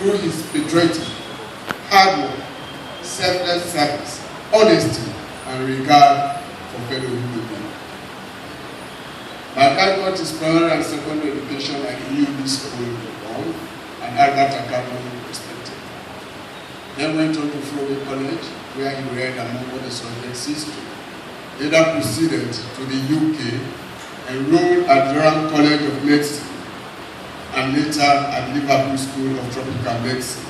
through his patriotism, hard work, selfless service, honesty, and regard for fellow human beings. MARGAI got his primary and secondary education at EUB School in Bonn and Albert Academy, respectively. Then went on to Florida College, where he read among other subjects history. Later proceeded to the UK, enrolled at Durham College of Medicine, and later at Liverpool School of Tropical Medicine,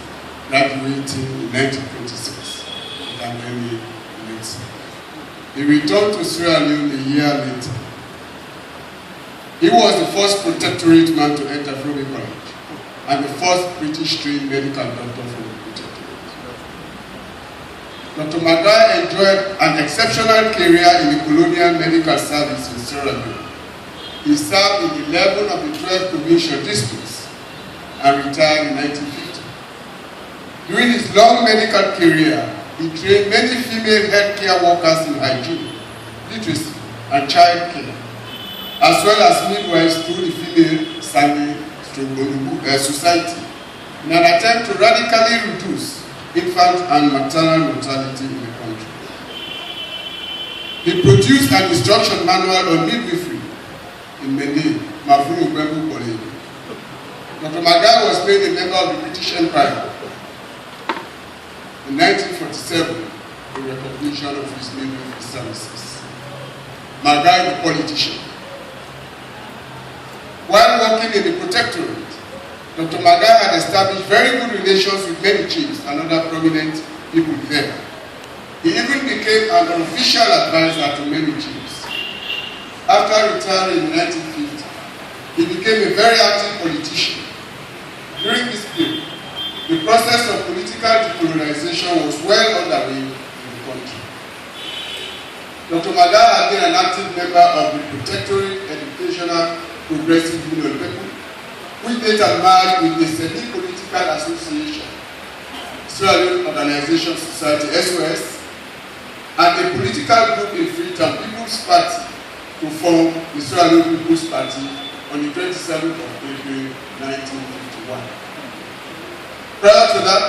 graduating in 1926 with an MA in medicine. He returned to Sierra Leone a year later. He was the first protectorate man to enter Florida College and the first British-trained medical doctor from the protectorate. Dr. MARGAI enjoyed an exceptional career in the colonial medical service in Sierra Leone. He served in 11 of the 12 provincial districts and retired in 1950. During his long medical career, he trained many female healthcare workers in hygiene, literacy, and child care, as well as midwives through the Female Sunday Society, in an attempt to radically reduce infant and maternal mortality in the country. He produced an instruction manual on midwifery in Mende, Mafuru Bembu College. Dr. MARGAI was made a member of the British Empire in 1947 in recognition of his midwifery services. MARGAI, the politician. While working in the protectorate, Dr. MARGAI had established very good relations with many chiefs and other prominent people there. He even became an unofficial advisor to many chiefs. After retiring in 1950, he became a very active politician. During this period, the process of political decolonization was well underway in the country. Dr. MARGAI had been an active member of the Protectorate Educational Progressive Union People, which later merged with the Semi-Political Association, Sierra Leone Organization Society, SOS, and a political group in Freetown, People's Party, to form the Sierra Leone People's Party on the 27th of April 1951. Prior to that,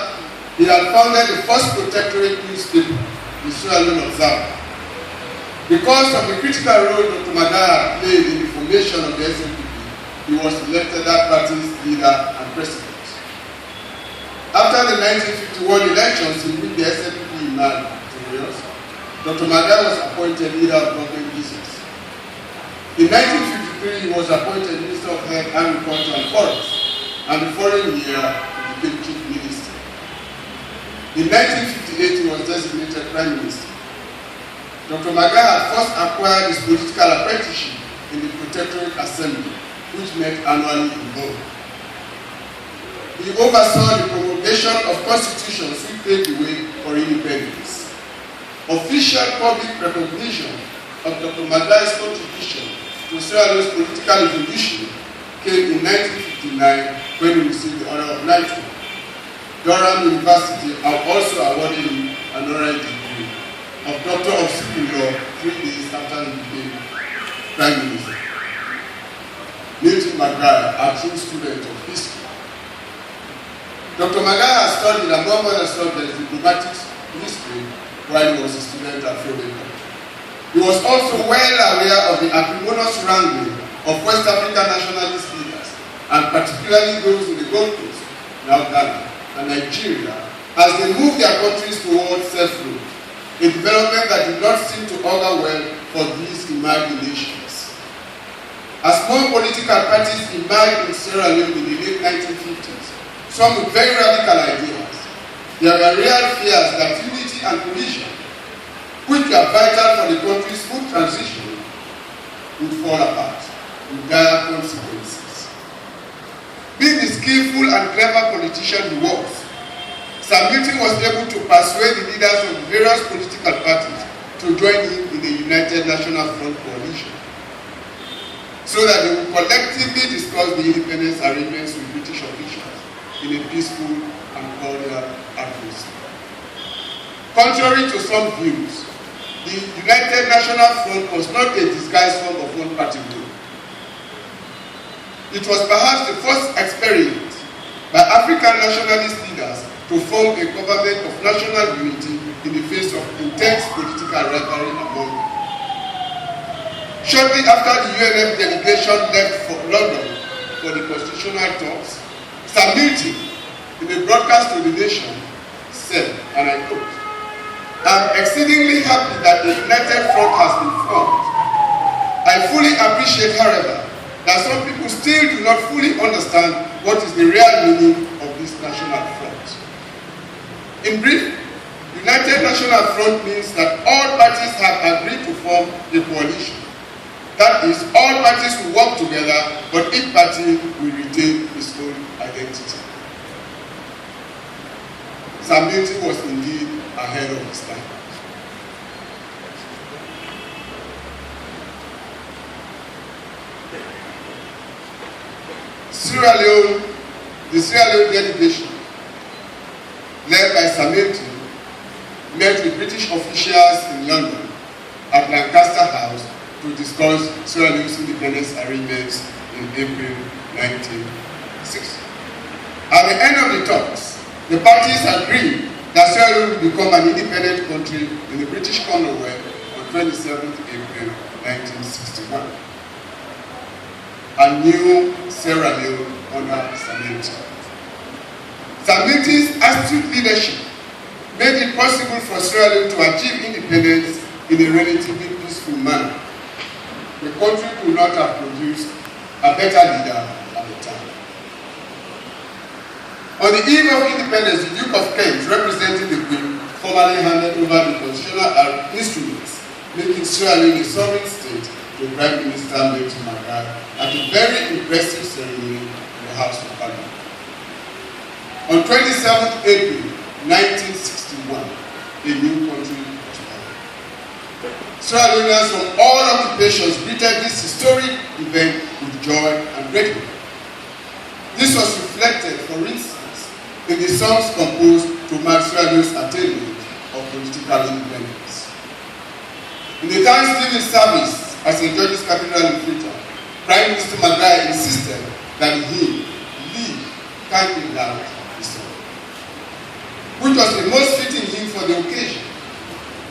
he had founded the first protectorate newspaper, the Sierra Leone Observer. Because of the critical role Dr. MARGAI had played in the formation of the SNPP, he was elected that party's leader and president. After the 1951 elections in which the SNPP emerged victorious, Dr. MARGAI was appointed leader of government business. In 1953, he was appointed Minister of Health, Agriculture and Forests, and the following year, he became Chief Minister. In 1958, he was designated Prime Minister. Dr. MARGAI had first acquired his political apprenticeship in the Protectorate Assembly, which met annually in Bonn. He oversaw the promulgation of constitutions which paved the way for independence. Official public recognition of Dr. MARGAI's contribution to Sierra Leone's political evolution came in 1959 when he received the honor of knighthood. Durham University also awarded him an honorary degree of Doctor of Civil Law 3 days after he became Prime Minister. MILTON MARGAI, a true student of history. Dr. MARGAI has studied, among other subjects, diplomatic history while he was a student at Florida. He was also well aware of the acrimonious wrangling of West African nationalist leaders, and particularly those in the Gold Coast, now Ghana, and Nigeria, as they moved their countries towards self-rule, a development that did not seem to augur well for these emerging nations. As more political parties emerged in Sierra Leone in the late 1950s, some with very radical ideas, there were real fears that unity and cohesion, which were vital for the country's smooth transition, would fall apart with dire consequences. Being the skillful and clever politician he was, Sir MILTON was able to persuade the leaders of various political parties to join him in the United National Front coalition, so that they would collectively discuss the independence arrangements with British officials in a peaceful and cordial atmosphere. Contrary to some views, the United National Front was not a disguised form of one-party rule. It was perhaps the first experiment by African nationalist leaders to form a government of national unity in the face of intense political rivalry among them. Shortly after the UNF delegation left for London for the constitutional talks, Sir Milton, in a broadcast to the nation, said, and I quote, "I'm exceedingly happy that the United Front has been formed. I fully appreciate, however, that some people still do not fully understand what is the real meaning of this national front. In brief, United National Front means that all parties have agreed to form a coalition. That is, all parties will work together, but each party will retain its own identity." Sir Milton was indeed ahead of his time. The Sierra Leone delegation, led by Sir Milton, met with British officials in London at Lancaster House to discuss Sierra Leone's independence arrangements in April 1960. At the end of the talks, the parties agreed that Sierra Leone will become an independent country in the British Commonwealth on 27th April 1961. A new Sierra Leone under Sir Milton. Sir Milton's astute leadership made it possible for Sierra Leone to achieve independence in a relatively peaceful manner. The country could not have produced a better leader at the time. On the eve of independence, the Duke of Kent, representing the Queen, formally handed over the constitutional instruments, making Sierra Leone a sovereign state to Prime Minister MARGAI at a very impressive ceremony in the House of Parliament. On 27th April 1961, a new country was born. Sierra Leoneans from all occupations greeted this historic event with joy and gratitude. This was reflected, for instance, in the songs composed to mark Sierra Leone's attainment of political independence. In the Thanksgiving service as a Judge's Cathedral in Freetown, Prime Minister MARGAI insisted that the hymn, "Live, Kindly Loud," be sung, which was the most fitting hymn for the occasion.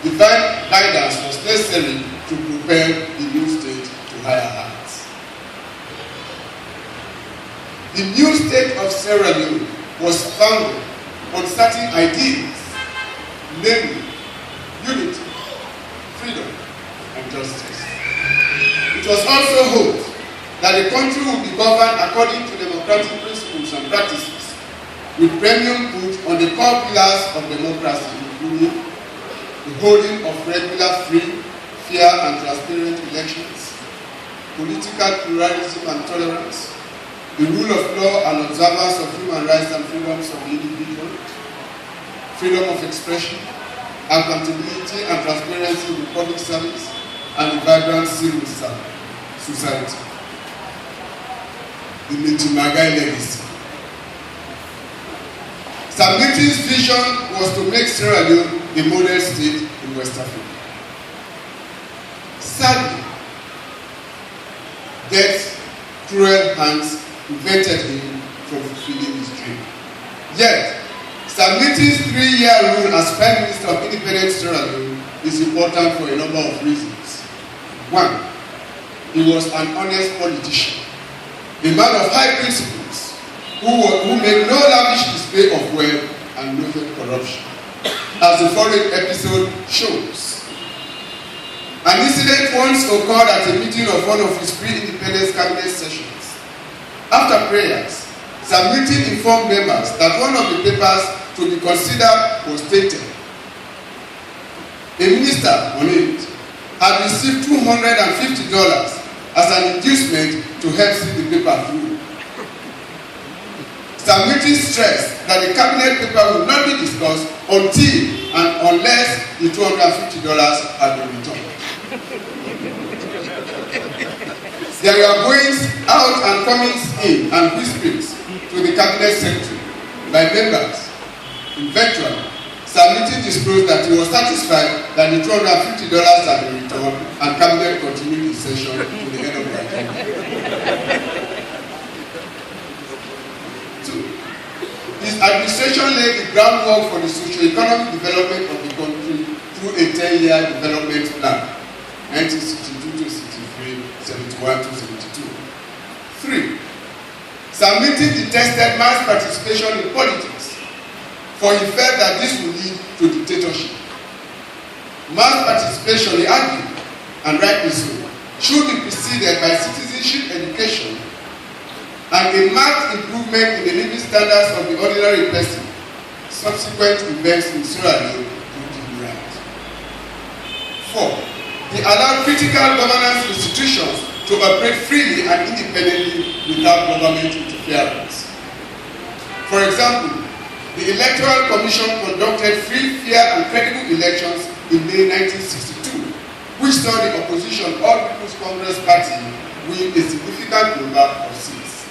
Divine guidance was necessary to propel the new state to higher heights. The new state of Sierra Leone was founded on certain ideals, namely unity, freedom, and justice. It was also hoped that the country would be governed according to democratic principles and practices, with premium put on the core pillars of democracy, including the holding of regular, free, fair, and transparent elections, political pluralism and tolerance, the rule of law and observance of human rights and freedoms of the individual, freedom of expression, accountability and transparency in public service, and a vibrant civil society. The Milton MARGAI legacy. Sir Milton's vision was to make Sierra Leone a model state in West Africa. Sadly, death's cruel hands prevented him from fulfilling his dream. Yet, Sir Milton's 3-year rule as Prime Minister of independent Sierra Leone is important for a number of reasons. One, he was an honest politician, a man of high principles, who made no lavish display of wealth and noted corruption, as the following episode shows. An incident once occurred at a meeting of one of his pre-independence cabinet sessions. After prayers, Sir Milton informed members that one of the papers to be considered was tainted. A minister on it had received $250 as an inducement to help see the paper through. Sir Milton stressed that the cabinet paper would not be discussed until and unless the $250 had been returned. There were goings out and comings in and whisperings to the cabinet secretary by members. Eventually, Sir Milton disclosed that he was satisfied that the $250 had been returned and cabinet continued its session to the end of the agenda. 2. He His administration laid the groundwork for the socio-economic development of the country through a 10-year development plan, 1962 to 63, 71 to 72. 3. Submitting detested mass participation in politics, for he felt that this would lead to dictatorship. Mass participation, he argued, and rightly so, should be preceded by citizenship education and a marked improvement in the living standards of the ordinary person. Subsequent events in Sierra Leone proved him right. 4. He allowed critical governance institutions to operate freely and independently without government interference. For example, the Electoral Commission conducted free, fair, and credible elections in May 1962, which saw the opposition All People's Congress Party win a significant number of seats.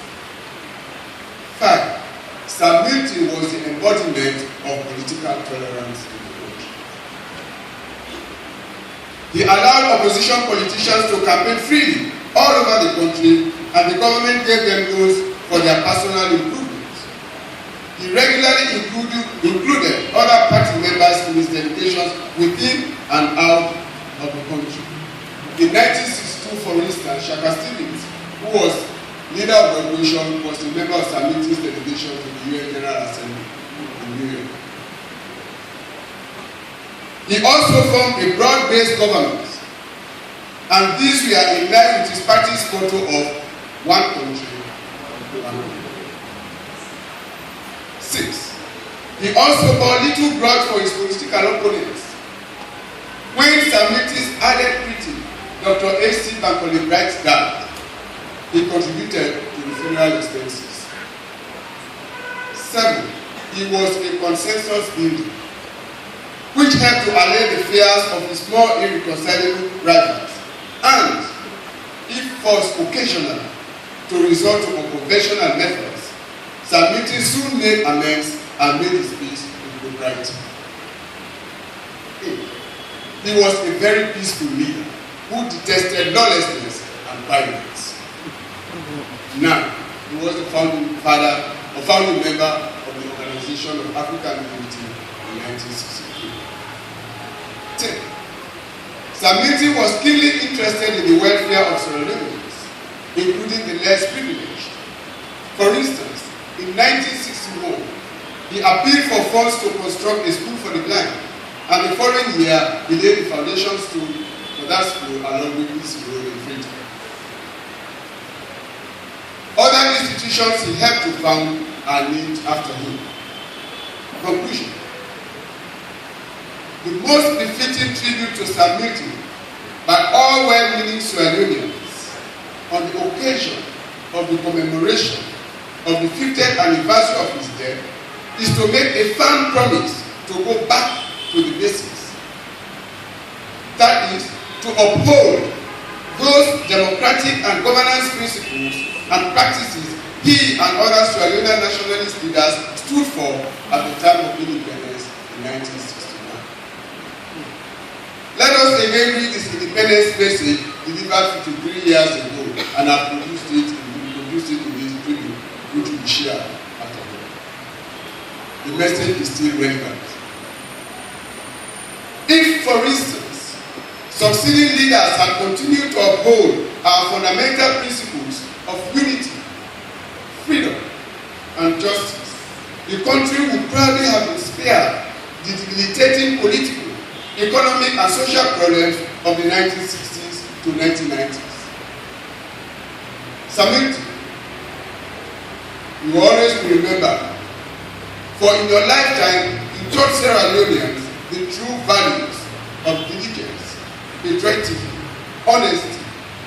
5. Sir Milton was the embodiment of political tolerance in the country. He allowed opposition politicians to campaign freely all over the country, and the government gave them loans for their personal improvement. He regularly included other party members in his delegations within and out of the country. In 1962, for instance, Shaka Stevens, who was leader of the revolution, was a member of Sir Milton's delegation to the UN General Assembly in New York. He also formed a broad-based government, and these were in line with his party's motto of one country, one way. 6. He also bore little grudge for his political opponents. When Sir Milton's added critic, Dr. A.C. Bankole Bright, died, he contributed to the funeral expenses. 7. He was a consensus builder, which helped to allay the fears of his more irreconcilable rivals, and, if forced occasionally to resort to unconventional methods, Sir Milton soon made amends and made his peace with propriety. 8. He was a very peaceful leader who detested lawlessness and violence. 9. He was the founding father or founding member of the Organization of African Unity in 1963. 10. Sir Milton was keenly interested in the welfare of Sierra Leoneans, including the less privileged. For instance, in 1961, he appealed for funds to construct a school for the blind, and the following year, he laid the foundation stone for that school along with his road in Freetown. Other institutions he helped to found are named after him. Conclusion. The most befitting tribute to Sir Milton by all well-meaning Sierra Leoneans on the occasion of the commemoration of the 50th anniversary of his death is to make a firm promise to go back to the basics. That is, to uphold those democratic and governance principles and practices he and other Sierra Leonean nationalist leaders stood for at the time of independence in 1961. Let us again read his independence message delivered 53 years ago, and I produced it in this tribute, which we share after all. The message is still relevant. If, for instance, succeeding leaders had continued to uphold our fundamental principles of unity, freedom, and justice, the country would probably have been spared the debilitating political, economic, and social problems of the 1960s to 1990s. Sir Milton, you always remember, for in your lifetime, you taught Sierra Leoneans the true values of diligence, patriotism, honesty,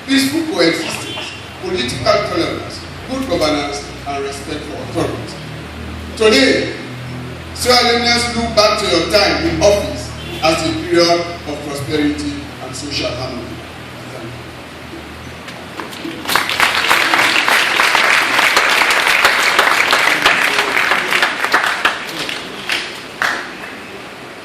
peaceful coexistence, political tolerance, good governance, and respect for authority. Today, Sierra Leoneans look back to your time in office as a period of prosperity and social harmony.